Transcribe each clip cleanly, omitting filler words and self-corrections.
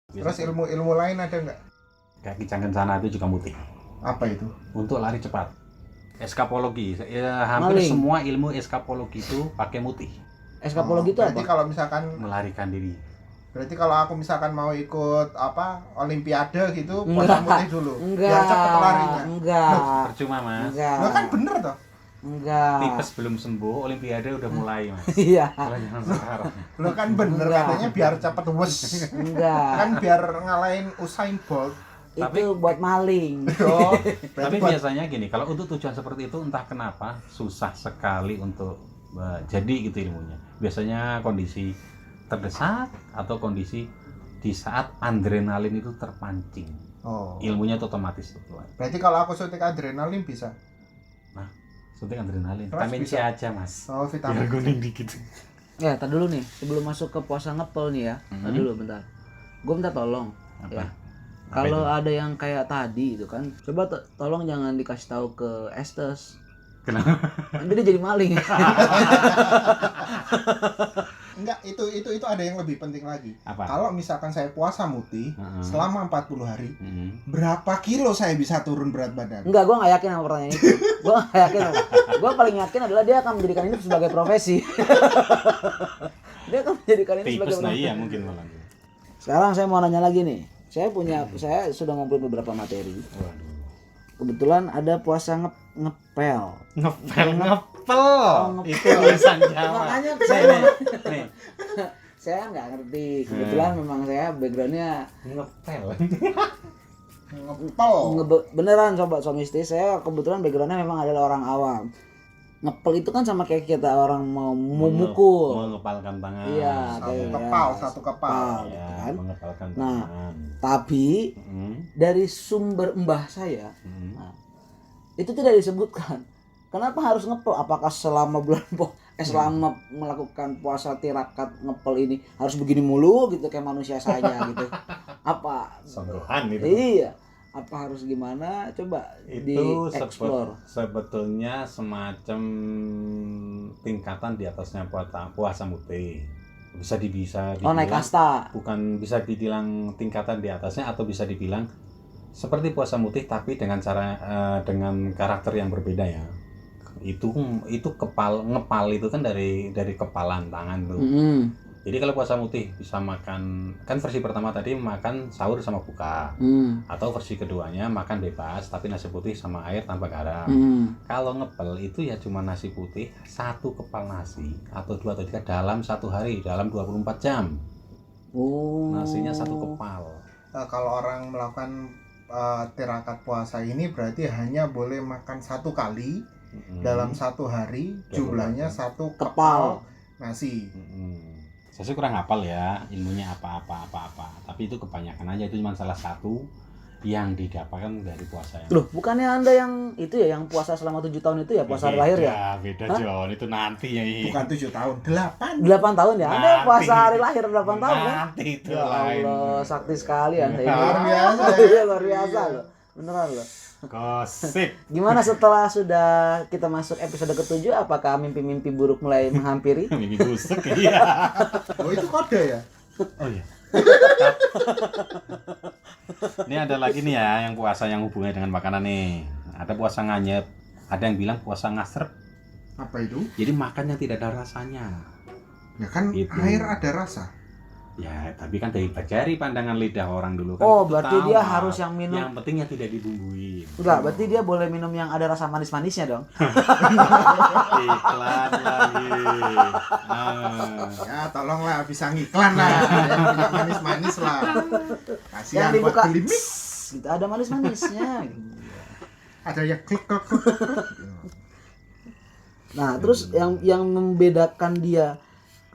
Terus ilmu lain ada nggak? Kayak Kijang Kencana itu juga muti. Apa itu? Untuk lari cepat. Eskapologi, ya, hampir Maling. semua ilmu eskapologi itu pakai muti. Eskapologi itu berarti apa? kalau misalkan Melarikan diri. Berarti kalau aku misalkan mau ikut olimpiade gitu, Enggak. puasa putih dulu. Enggak. Biar cepet larinya. Enggak. Percuma mas. Enggak. Lo kan bener toh? Enggak. Tipes belum sembuh, olimpiade udah mulai mas. Iya. Jangan sekarang. Lo kan bener Enggak. katanya biar cepet wes. Enggak. Kan biar ngalahin Usain Bolt. Itu buat maling. Oh, Tapi buat- biasanya gini, kalau untuk tujuan seperti itu entah kenapa susah sekali untuk jadi gitu ilmunya. Biasanya kondisi terdesak atau kondisi di saat adrenalin itu terpancing. Oh. Ilmunya itu otomatis keluar. Berarti kalau aku suntik adrenalin bisa. Suntik adrenalin. Terus Vitamin C bisa. aja mas. Oh, Biar vitamin. kuning dikit. Ya, tar dulu nih, sebelum masuk ke puasa ngepel nih ya. Tar dulu bentar. Gue minta tolong. Apa? Ya. Apa Kalau itu? ada yang kayak tadi itu kan, coba tolong jangan dikasih tahu ke Estes. Kenapa? Nanti dia jadi maling. Enggak, itu ada yang lebih penting lagi. Apa? Kalau misalkan saya puasa muti Heeh. selama 40 hari, Mm-mm. berapa kilo saya bisa turun berat badan? Enggak, gue nggak yakin sama pertanyaan itu. Gue nggak yakin. Gue paling yakin adalah dia akan menjadikan ini sebagai profesi. Dia akan menjadikan ini sebagai Tipes nah profesi. iya mungkin malah. Sekarang saya mau nanya lagi nih. Saya sudah ngumpulin beberapa materi. Waduh. Kebetulan ada puasa ngepel. Ngepel. ngepel. Itu tulisan Jawa. Makanya Nih, saya nih. saya nggak ngerti. Kebetulan memang saya backgroundnya Ngepel. Ngepel. beneran sobat suamisti. Saya kebetulan backgroundnya memang adalah orang awam. Ngepel itu kan sama kayak kita orang mau memukul. Mengepalkan tangan. Iya, Satu kayak kepal, ya, satu kepal. Ya, gitu kan. mengepalkan Nah. tangan. Tapi dari sumber mbah saya Mm. itu tidak disebutkan. Kenapa harus ngepel? Apakah selama selama melakukan puasa tirakat ngepel ini harus begini mulu gitu kayak manusia saja gitu? Apa? Sungguhan itu. Iya. Apa harus gimana? Coba Itu di-explore. sebetulnya semacam tingkatan di atasnya puasa muti. Bisa Oh, naik kasta. bukan bisa dibilang tingkatan di atasnya atau bisa dibilang seperti puasa mutih tapi dengan dengan karakter yang berbeda ya. Itu ngepal itu kan dari kepalan tangan tuh. Mm-hmm. Jadi kalau puasa mutih bisa makan, kan versi pertama tadi makan sahur sama buka, atau versi keduanya makan bebas tapi nasi putih sama air tanpa garam. Kalau ngepel itu ya cuma nasi putih satu kepal nasi atau 2 atau 3 dalam satu hari, dalam 24 jam. Oh. Nasinya satu kepal. Kalau orang melakukan tirakat puasa ini berarti hanya boleh makan satu kali dalam satu hari, jumlahnya satu kepal nasi. Saya sih kurang hafal ya ilmunya apa. Tapi itu kebanyakan aja, itu cuma salah satu yang didapatkan dari puasa yang. Loh, bukannya Anda yang itu ya, yang puasa selama 7 tahun itu ya, puasa hari lahir ya? Beda John, itu nanti ya. Bukan 7 tahun, 8. 8 tahun ya? Anda Nanti. puasa hari lahir 8 tahun kan? Nanti itu Ya lain. Allah, sakti sekali Anda ini. Luar biasa. Iya, luar biasa loh. Beneran loh. Gosip. Gimana setelah sudah kita masuk episode ke-7, apakah mimpi-mimpi buruk mulai menghampiri? Mimpi busuk iya. Oh, itu kode ya? Oh iya. Ini ada lagi nih ya yang puasa yang hubungannya dengan makanan nih. Ada puasa nganyep, ada yang bilang puasa ngasrep. Apa itu? Jadi makan yang tidak ada rasanya. Ya kan Gitu. air ada rasa. Ya, tapi kan dari pandangan lidah orang dulu kan. Oh, itu berarti tahu, dia Mas. harus yang minum. Yang penting yang tidak dibumbuin. Enggak, berarti dia boleh minum yang ada rasa manis-manisnya dong. Iklan lagi. Ya, tolonglah bisa ngiklan lah. Yang punya manis-manis lah. Kasihan Yang buat dibuka beli mix. gitu, ada manis-manisnya. Ada yang klik klik klik. Nah, terus yang membedakan dia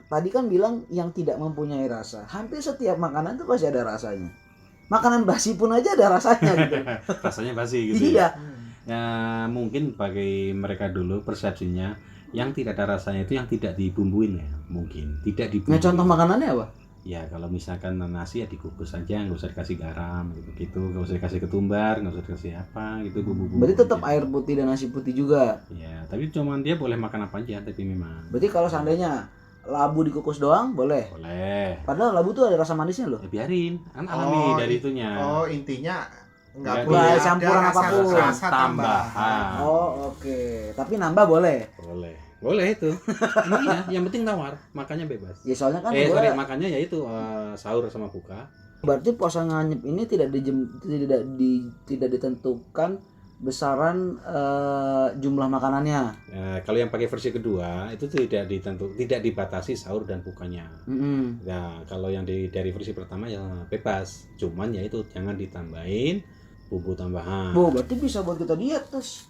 tadi kan bilang yang tidak mempunyai rasa. Hampir setiap makanan itu pasti ada rasanya. Makanan basi pun aja ada rasanya gitu. Rasanya basi gitu. Iya. Ya mungkin bagi mereka dulu persepsinya yang tidak ada rasanya itu yang tidak dibumbuin ya, mungkin tidak Nah, dibumbuin. contoh makanannya apa? Ya kalau misalkan nasi ya dikukus aja, nggak usah dikasih garam gitu, nggak usah dikasih ketumbar, nggak usah dikasih apa gitu bumbu-bumbu. Berarti tetap gitu. air putih dan nasi putih juga. Ya, tapi cuman dia boleh makan apa aja, tapi memang. Berarti kalau seandainya labu dikukus doang boleh. Boleh. Padahal labu tuh ada rasa manisnya loh. Ya biarin, kan alami dari itunya. Oh, intinya nggak Nggak boleh ada ada campuran apapun. rasa Tambahan. Oh, oke. Tapi nambah boleh. Boleh itu. Iya, yang penting tawar, makannya bebas. Ya soalnya kan Sorry, gua- makannya yaitu sahur sama buka. berarti puasa nganyep ini tidak ditentukan besaran jumlah makanannya. Kalau yang pakai versi kedua itu tidak dibatasi sahur dan bukanya. Mm-mm. Nah, kalau yang dari versi pertama ya bebas. Cuman ya itu jangan ditambahin bumbu tambahan. Bu, berarti bisa buat kita diet terus.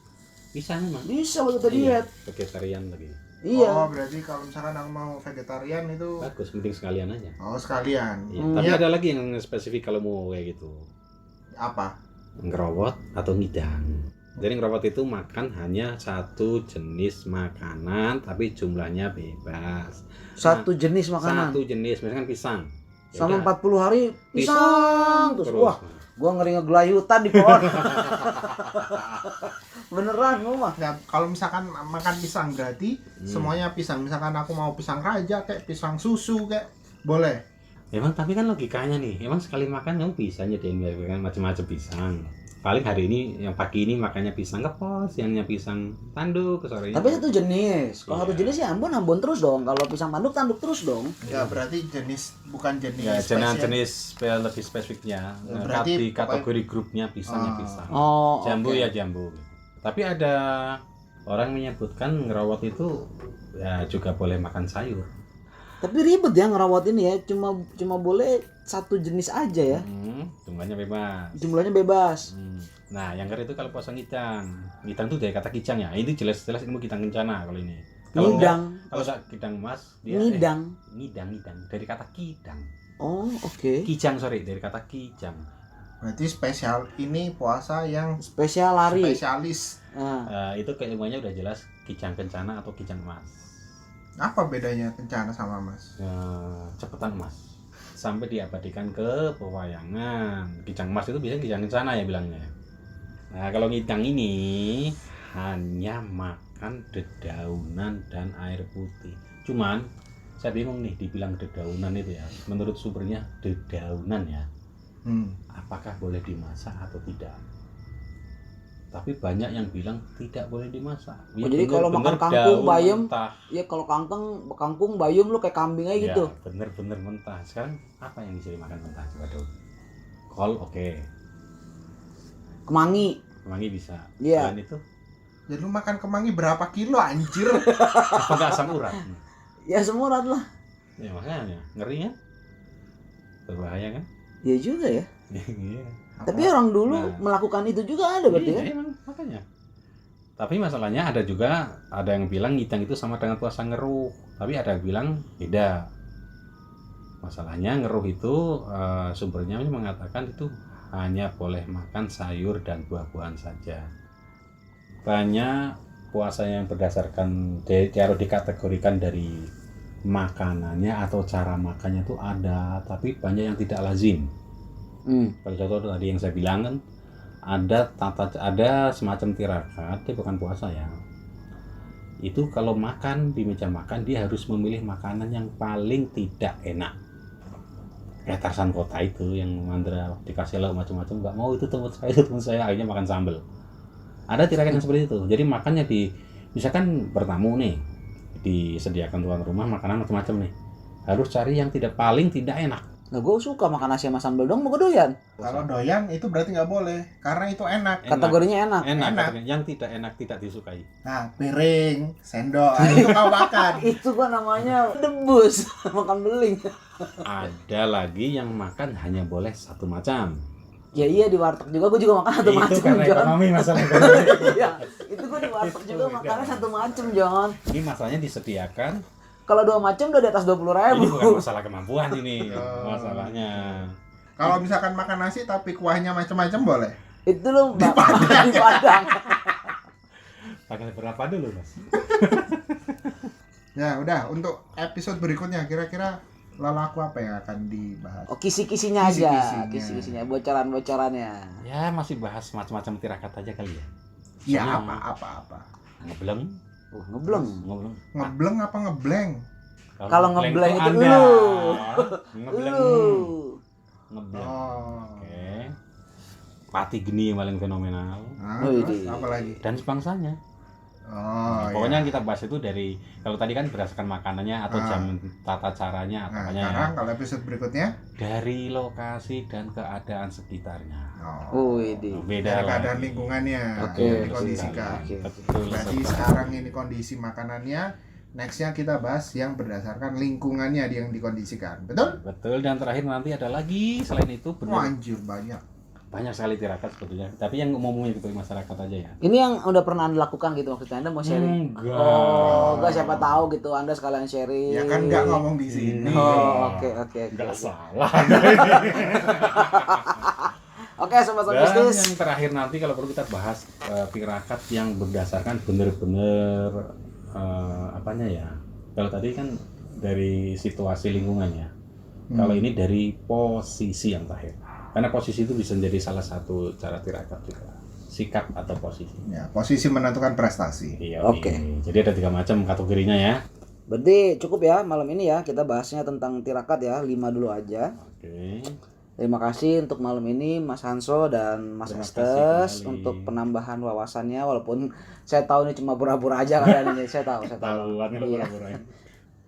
Bisa memang. Bisa buat kita Iya, diet. vegetarian lagi. Iya. Oh, berarti kalau misalkan aku mau vegetarian itu Bagus, penting sekalian aja. oh sekalian. Iya, Hmm. tapi Iya. ada lagi yang spesifik kalau mau kayak gitu. Apa? Ngerowot atau ngidang. Jadi ngerowot itu makan hanya satu jenis makanan tapi jumlahnya bebas. Satu jenis makanan. Satu jenis, misalkan pisang. Ya Selama udah, 40 hari pisang terus. Wah, gua ngeri ngegelayutan di pohon. Beneran gua mah. Nggak, kalau misalkan makan pisang berarti semuanya pisang. Misalkan aku mau pisang raja kayak pisang susu kayak boleh. Emang tapi kan logikanya nih, emang sekali makan kamu bisa nyediain macam-macam pisang. Paling hari ini yang pagi ini makannya pisang kepos, siangnya pisang tanduk, sorenya. Tapi satu jenis. Kalau Iya. satu jenis ya ambon terus dong. Kalau pisang tanduk terus dong. Ya berarti bukan jenis Ya, spesies. jenis lebih spesifiknya. Ya, berarti Di kategori grupnya pisangnya Ah. pisang. Oh, Jambu oke. ya jambu. Tapi ada orang menyebutkan ngerawat itu ya juga boleh makan sayur. Tapi ribet ya ngerawat ini ya. Cuma boleh satu jenis aja ya. Jumlahnya bebas. Jumlahnya bebas. Nah, yang keren itu kalau puasa ngidang. Ngidang itu dari kata kijang ya. Ini jelas-jelas ilmu kijang kencana kalau ini. Kalau Ngidang. enggak, kalau enggak kidang emas, dia Ngidang. ngidang dari kata kidang. Oh, oke. Kijang dari kata kijang. Berarti spesial ini puasa yang Spesial lari. spesialis. Nah, Itu keilmuannya udah jelas kijang kencana atau kijang emas. Apa bedanya kencana sama mas? Cepetan emas sampai diabadikan ke pewayangan. Kijang emas itu biasanya kijang kencana ya bilangnya. Nah, kalau ngidang ini hanya makan dedaunan dan air putih. Cuman saya bingung nih dibilang dedaunan itu ya. Menurut sumbernya dedaunan ya. Apakah boleh dimasak atau tidak? Tapi banyak yang bilang tidak boleh dimasak. Oh, jadi kalau makan kangkung, bayam, ya kalau kangkung, bayam lu kayak kambing aja gitu. Ya, bener-bener mentah. Sekarang apa yang bisa dimakan mentah coba dong? Kol oke. Kemangi. Kemangi bisa. Iya. Selain itu Jadi lu makan kemangi berapa kilo anjir? apakah asam urat? Ya semurat lah. Ya makanya ngeri kan? Berbahaya kan? Ya juga ya. Iya. Tapi orang dulu Nah. melakukan itu juga ada berarti Iya, kan? emang makanya. Tapi masalahnya ada yang bilang ngidang itu sama dengan puasa ngeruh. Tapi ada yang bilang beda. Masalahnya ngeruh itu sumbernya mengatakan itu hanya boleh makan sayur dan buah-buahan saja. Banyak puasa yang berdasarkan harus dikategorikan dari makanannya atau cara makannya itu ada, tapi banyak yang tidak lazim. Kalau contoh tadi yang saya bilang kan ada semacam tirakat, dia bukan puasa ya. Itu kalau makan di meja makan dia harus memilih makanan yang paling tidak enak. Kayak Tarsan Kota itu yang mandra dikasih lauk macam-macam nggak mau, itu teman saya akhirnya makan sambal. Ada tirakat yang seperti itu. Jadi makannya misalkan bertamu nih, disediakan tuan rumah makanan macam-macam nih. Harus cari yang paling tidak enak. Nah, gue suka makan nasi sama sambal dong, mau gue doyan. Kalau doyan itu berarti nggak boleh karena itu enak. Kategorinya enak. Enak. Enak. Yang tidak enak tidak disukai. Nah, piring, sendok, itu kau makan. Itu kan namanya debus, makan beling. Ada lagi yang makan hanya boleh satu macam. Ya iya di warteg juga gue juga makan satu Itu macam, karena Jon. ekonomi masalah ekonomi. Iya, itu gue di warteg juga makannya satu macam, Jon. Ini masalahnya disediakan. Kalau dua macam udah di atas 20.000. Ini bukan masalah kemampuan ini Oh. masalahnya. Kalau misalkan makan nasi tapi kuahnya macam-macam boleh. Itu lo di Padang. Pakai berapa dulu, Mas? Ya udah, untuk episode berikutnya kira-kira lalaku apa yang akan dibahas? Oh, kisi-kisinya aja, Kisi-kisinya. kisi-kisinya, bocoran-bocorannya. Ya masih bahas macam-macam tirakat aja kali ya. Ya Soalnya apa. Ngebleng. Ngebleng. Ngebleng apa ngeblank? Kalau ngebleng itu Anda. lu. Ngebleng. Ngebleng. Oh. Oke. Pati geni yang paling fenomenal. Nah, Oh, terus ini. apa lagi? Dan sebangsanya. Oh, Pokoknya iya. kita bahas itu dari, kalau tadi kan berdasarkan makanannya atau jam tata caranya atau Nah, apanya sekarang ya. kalau episode berikutnya, Dari lokasi dan keadaan sekitarnya. Oh, ini. Beda dari lah. keadaan lingkungannya Oke, yang betul dikondisikan. sekali. Oke. Betul Berarti sekali. sekarang ini kondisi makanannya, nextnya kita bahas yang berdasarkan lingkungannya yang dikondisikan. Betul? Betul, dan terakhir nanti ada lagi selain itu Wah, benar anjir banyak. banyak sekali tirakat sebetulnya. Tapi yang umumnya gitu masyarakat aja ya. Ini yang udah pernah Anda lakukan gitu maksudnya, Anda mau sharing? Enggak. Oh, enggak, siapa tahu gitu Anda sekalian sharing. Ya kan nggak ngomong di sini. Oh, oke. Enggak salah. Oke, sobat Dan bisnis. yang terakhir nanti kalau perlu kita bahas tirakat yang berdasarkan benar-benar apanya ya. Kalau tadi kan dari situasi lingkungannya. Kalau ini dari posisi yang terakhir. Karena posisi itu bisa menjadi salah satu cara tirakat juga. Sikap atau posisi. Ya, posisi menentukan prestasi. Iya. Oke. Jadi ada 3 macam kategorinya ya. Berarti cukup ya malam ini ya kita bahasnya tentang tirakat ya, 5 dulu aja. Oke. Terima kasih untuk malam ini Mas Hanso dan Mas Terima Estes kasih kembali. untuk penambahan wawasannya, walaupun saya tahu ini cuma pura-pura aja kalian ini. Saya tahu. Tahuan kalau Iya. pura-pura.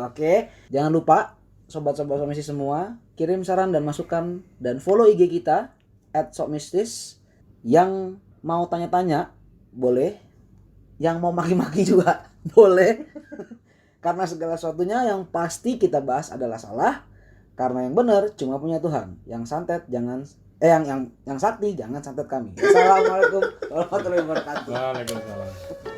Oke, jangan lupa sobat-sobat Sokmistis semua kirim saran dan masukan dan follow IG kita @sokmistis. Yang mau tanya-tanya boleh, yang mau maki-maki juga boleh. Karena segala sesuatunya yang pasti kita bahas adalah salah. Karena yang benar cuma punya Tuhan. Yang santet jangan yang sakti jangan santet kami. Assalamualaikum warahmatullahi wabarakatuh. Waalaikumsalam.